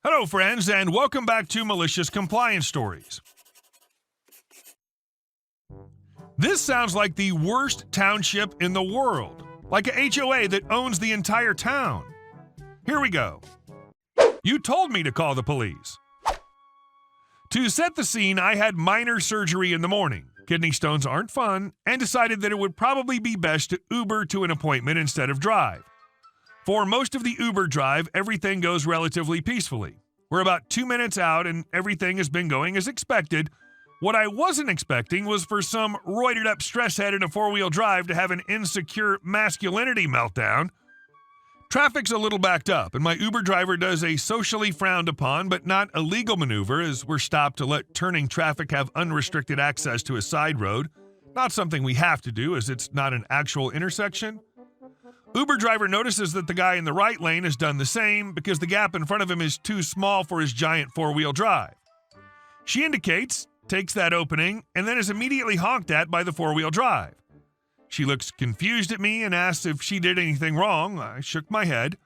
Hello, friends, and welcome back to Malicious Compliance Stories. This sounds like the worst township in the world, like a HOA that owns the entire town. Here we go. You told me to call the police. To set the scene, I had minor surgery in the morning. Kidney stones aren't fun, and decided that it would probably be best to Uber to an appointment instead of drive. For most of the Uber drive, everything goes relatively peacefully. We're about 2 minutes out and everything has been going as expected. What I wasn't expecting was for some roided up stress head in a four-wheel drive to have an insecure masculinity meltdown. Traffic's a little backed up and my Uber driver does a socially frowned upon but not illegal maneuver as we're stopped to let turning traffic have unrestricted access to a side road. Not something we have to do as it's not an actual intersection. Uber driver notices that the guy in the right lane has done the same because the gap in front of him is too small for his giant four-wheel drive. She indicates, takes that opening, and then is immediately honked at by the four-wheel drive. She looks confused at me and asks if she did anything wrong. I shook my head.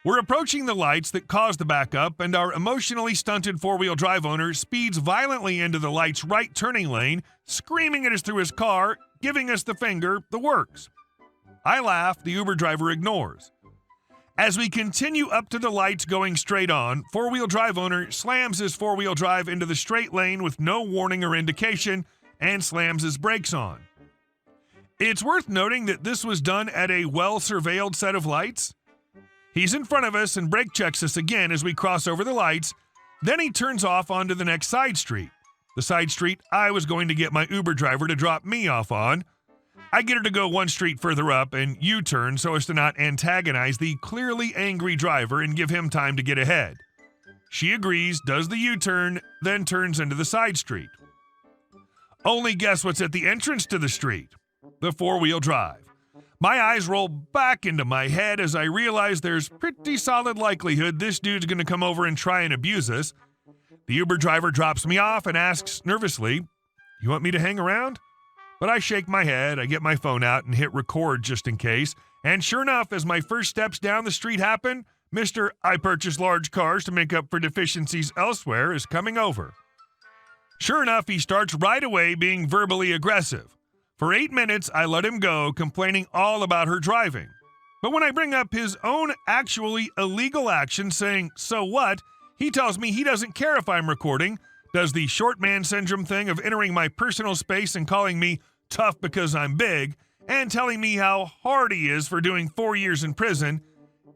We're approaching the lights that caused the backup, and our emotionally stunted four-wheel drive owner speeds violently into the light's right turning lane, screaming at us through his car, giving us the finger, the works. I laugh, the Uber driver ignores. As we continue up to the lights going straight on, four-wheel drive owner slams his four-wheel drive into the straight lane with no warning or indication and slams his brakes on. It's worth noting that this was done at a well-surveilled set of lights. He's in front of us and brake checks us again as we cross over the lights. Then he turns off onto the next side street. The side street I was going to get my Uber driver to drop me off on. I get her to go one street further up and U-turn so as to not antagonize the clearly angry driver and give him time to get ahead. She agrees, does the U-turn, then turns into the side street. Only guess what's at the entrance to the street? The four-wheel drive. My eyes roll back into my head as I realize there's pretty solid likelihood this dude's going to come over and try and abuse us. The Uber driver drops me off and asks nervously, "You want me to hang around?" But I shake my head, I get my phone out and hit record just in case, and sure enough, as my first steps down the street happen, Mr. I purchase large cars to make up for deficiencies elsewhere is coming over. Sure enough, he starts right away being verbally aggressive. For 8 minutes, I let him go, complaining all about her driving. But when I bring up his own actually illegal action saying, "So what?" he tells me he doesn't care if I'm recording, does the short man syndrome thing of entering my personal space and calling me tough because I'm big, and telling me how hard he is for doing 4 years in prison,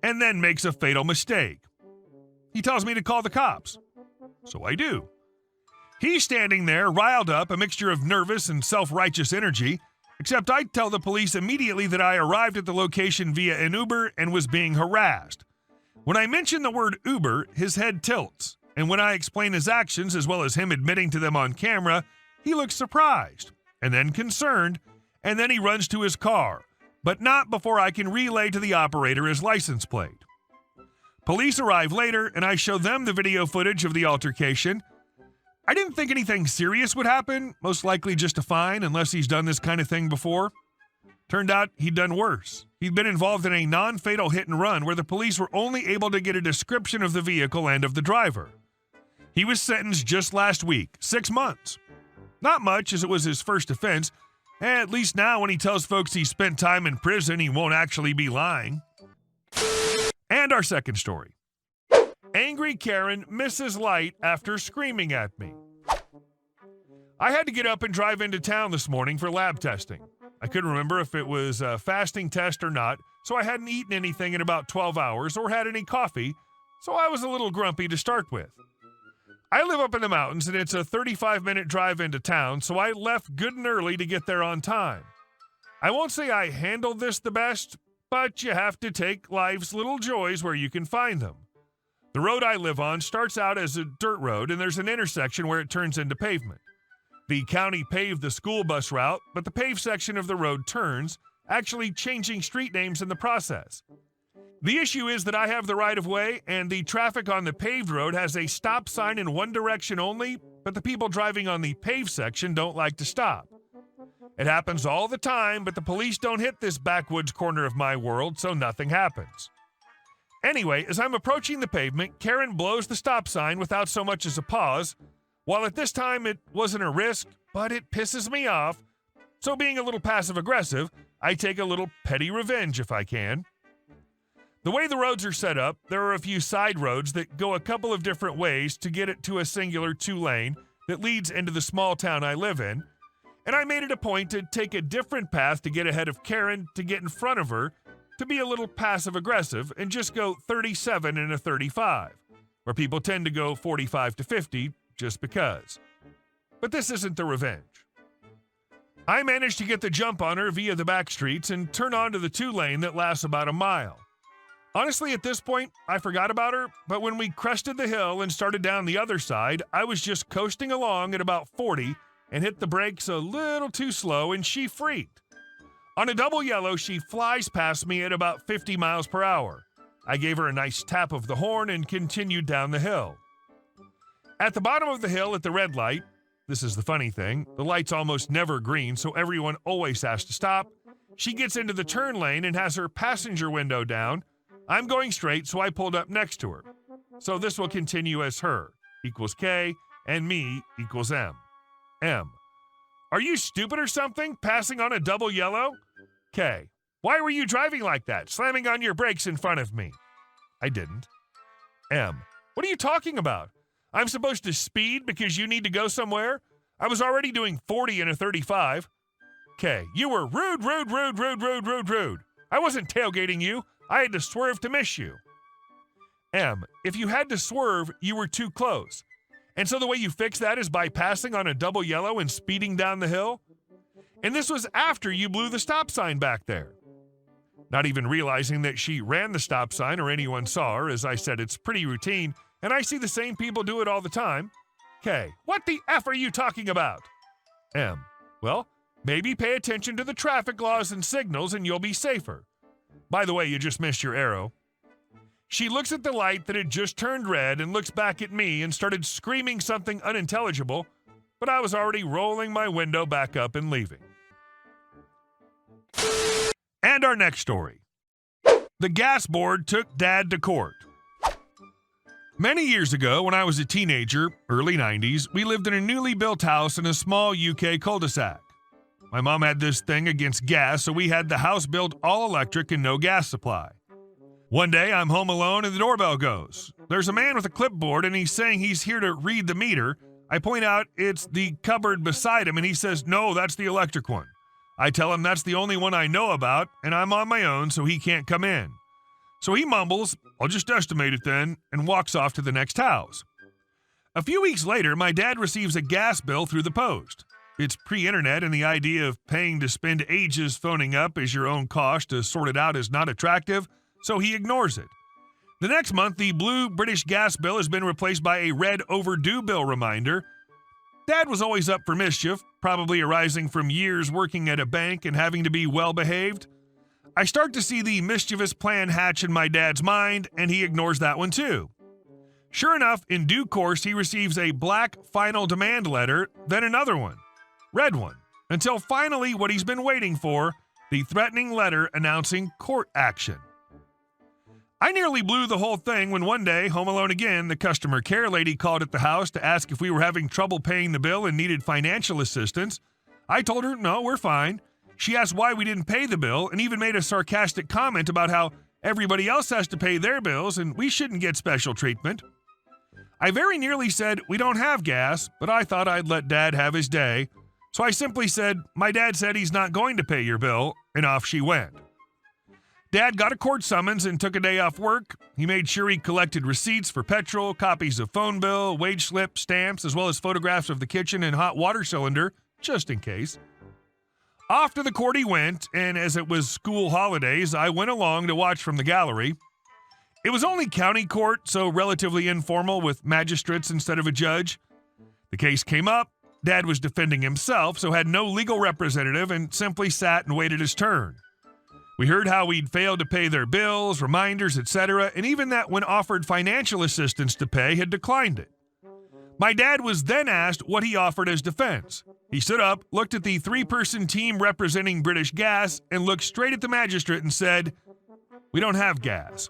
and then makes a fatal mistake. He tells me to call the cops. So I do. He's standing there, riled up, a mixture of nervous and self-righteous energy, except I tell the police immediately that I arrived at the location via an Uber and was being harassed. When I mention the word Uber, his head tilts. And when I explain his actions, as well as him admitting to them on camera, he looks surprised, and then concerned, and then he runs to his car, but not before I can relay to the operator his license plate. Police arrive later, and I show them the video footage of the altercation. I didn't think anything serious would happen, most likely just a fine, unless he's done this kind of thing before. Turned out he'd done worse. He'd been involved in a non-fatal hit and run where the police were only able to get a description of the vehicle and of the driver. He was sentenced just last week, 6 months. Not much, as it was his first offense. At least now when he tells folks he spent time in prison, he won't actually be lying. And our second story. Angry Karen misses light after screaming at me. I had to get up and drive into town this morning for lab testing. I couldn't remember if it was a fasting test or not, so I hadn't eaten anything in about 12 hours or had any coffee, so I was a little grumpy to start with. I live up in the mountains, and it's a 35-minute drive into town, so I left good and early to get there on time. I won't say I handled this the best, but you have to take life's little joys where you can find them. The road I live on starts out as a dirt road, and there's an intersection where it turns into pavement. The county paved the school bus route, but the paved section of the road turns, actually changing street names in the process. The issue is that I have the right-of-way, and the traffic on the paved road has a stop sign in one direction only, but the people driving on the paved section don't like to stop. It happens all the time, but the police don't hit this backwoods corner of my world, so nothing happens. Anyway, as I'm approaching the pavement, Karen blows the stop sign without so much as a pause. While at this time it wasn't a risk, but it pisses me off. So being a little passive-aggressive, I take a little petty revenge if I can. The way the roads are set up, there are a few side roads that go a couple of different ways to get it to a singular 2-lane that leads into the small town I live in, and I made it a point to take a different path to get ahead of Karen, to get in front of her, to be a little passive-aggressive and just go 37 and a 35, where people tend to go 45 to 50 just because. But this isn't the revenge. I managed to get the jump on her via the back streets and turn onto the 2-lane that lasts about a mile. Honestly, at this point, I forgot about her, but when we crested the hill and started down the other side, I was just coasting along at about 40 and hit the brakes a little too slow, and she freaked. On a double yellow, she flies past me at about 50 miles per hour. I gave her a nice tap of the horn and continued down the hill. At the bottom of the hill at the red light, this is the funny thing, the light's almost never green, so everyone always has to stop. She gets into the turn lane and has her passenger window down. I'm going straight, so I pulled up next to her. So this will continue as her equals K and me equals M. M. Are you stupid or something, passing on a double yellow? K. Why were you driving like that, slamming on your brakes in front of me? I didn't. M. What are you talking about? I'm supposed to speed because you need to go somewhere? I was already doing 40 and a 35. K. You were rude. I wasn't tailgating you. I had to swerve to miss you. M. If you had to swerve, you were too close. And so the way you fix that is by passing on a double yellow and speeding down the hill? And this was after you blew the stop sign back there. Not even realizing that she ran the stop sign or anyone saw her. As I said, it's pretty routine, and I see the same people do it all the time. K. What the F are you talking about? M. Well, maybe pay attention to the traffic laws and signals and you'll be safer. By the way, you just missed your arrow. She looks at the light that had just turned red and looks back at me and started screaming something unintelligible, but I was already rolling my window back up and leaving. And our next story. The gas board took Dad to court. Many years ago, when I was a teenager, early 90s, we lived in a newly built house in a small UK cul-de-sac. My mom had this thing against gas, so we had the house built all electric and no gas supply. One day, I'm home alone and the doorbell goes. There's a man with a clipboard and he's saying he's here to read the meter. I point out it's the cupboard beside him and he says, no, that's the electric one. I tell him that's the only one I know about and I'm on my own, so he can't come in. So he mumbles, I'll just estimate it then, and walks off to the next house. A few weeks later, my dad receives a gas bill through the post. It's pre-internet and the idea of paying to spend ages phoning up as your own cost to sort it out is not attractive, so he ignores it. The next month, the blue British gas bill has been replaced by a red overdue bill reminder. Dad was always up for mischief, probably arising from years working at a bank and having to be well-behaved. I start to see the mischievous plan hatch in my dad's mind, and he ignores that one too. Sure enough, in due course, he receives a black final demand letter, then another one, red one, until finally what he's been waiting for, the threatening letter announcing court action. I nearly blew the whole thing when one day, home alone again, the customer care lady called at the house to ask if we were having trouble paying the bill and needed financial assistance. I told her, no, we're fine. She asked why we didn't pay the bill and even made a sarcastic comment about how everybody else has to pay their bills and we shouldn't get special treatment. I very nearly said, we don't have gas, but I thought I'd let Dad have his day. So I simply said, my dad said he's not going to pay your bill, and off she went. Dad got a court summons and took a day off work. He made sure he collected receipts for petrol, copies of phone bill, wage slip, stamps, as well as photographs of the kitchen and hot water cylinder, just in case. Off to the court he went, and as it was school holidays, I went along to watch from the gallery. It was only county court, so relatively informal with magistrates instead of a judge. The case came up. Dad was defending himself, so had no legal representative and simply sat and waited his turn. We heard how he'd failed to pay their bills, reminders, etc., and even that when offered financial assistance to pay, had declined it. My dad was then asked what he offered as defense. He stood up, looked at the three-person team representing British Gas, and looked straight at the magistrate and said, "We don't have gas."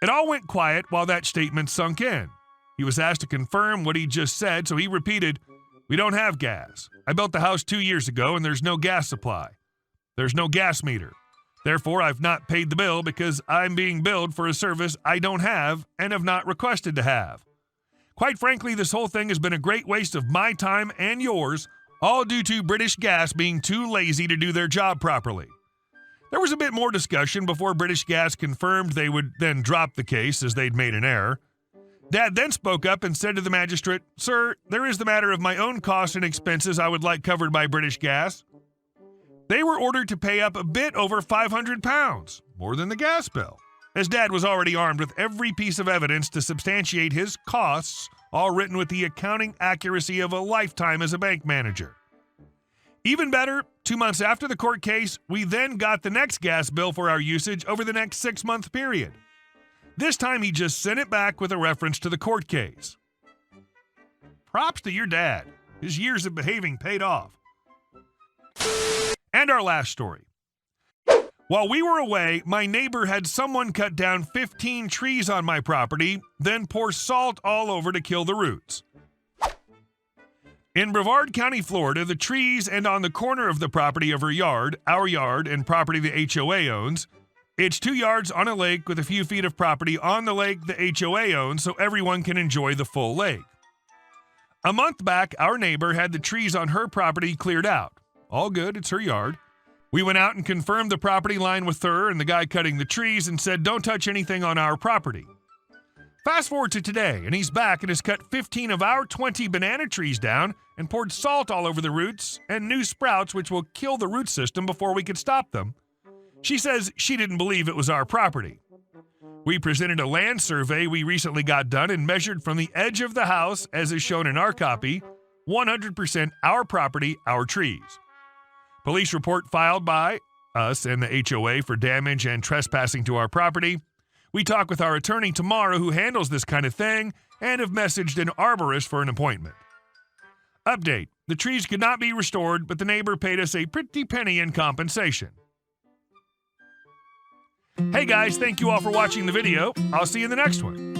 It all went quiet while that statement sunk in. He was asked to confirm what he just said, so he repeated, "We don't have gas. I built the house 2 years ago and there's no gas supply. There's no gas meter. Therefore, I've not paid the bill because I'm being billed for a service I don't have and have not requested to have. Quite frankly, this whole thing has been a great waste of my time and yours, all due to British Gas being too lazy to do their job properly." There was a bit more discussion before British Gas confirmed they would then drop the case as they'd made an error. Dad then spoke up and said to the magistrate, "Sir, there is the matter of my own costs and expenses I would like covered by British Gas." They were ordered to pay up a bit over £500, more than the gas bill, as Dad was already armed with every piece of evidence to substantiate his costs, all written with the accounting accuracy of a lifetime as a bank manager. Even better, 2 months after the court case, we then got the next gas bill for our usage over the next 6-month period. This time he just sent it back with a reference to the court case. Props to your dad. His years of behaving paid off. And our last story. While we were away, my neighbor had someone cut down 15 trees on my property, then pour salt all over to kill the roots. In Brevard County, Florida, the trees and on the corner of the property of her yard, our yard, and property the HOA owns. It's 2 yards on a lake with a few feet of property on the lake the HOA owns so everyone can enjoy the full lake. A month back, our neighbor had the trees on her property cleared out. All good, it's her yard. We went out and confirmed the property line with her and the guy cutting the trees and said, "Don't touch anything on our property." Fast forward to today, and he's back and has cut 15 of our 20 banana trees down and poured salt all over the roots and new sprouts which will kill the root system before we could stop them. She says she didn't believe it was our property. We presented a land survey we recently got done and measured from the edge of the house, as is shown in our copy, 100% our property, our trees. Police report filed by us and the HOA for damage and trespassing to our property. We talk with our attorney tomorrow who handles this kind of thing and have messaged an arborist for an appointment. Update: the trees could not be restored, but the neighbor paid us a pretty penny in compensation. Hey guys, thank you all for watching the video. I'll see you in the next one.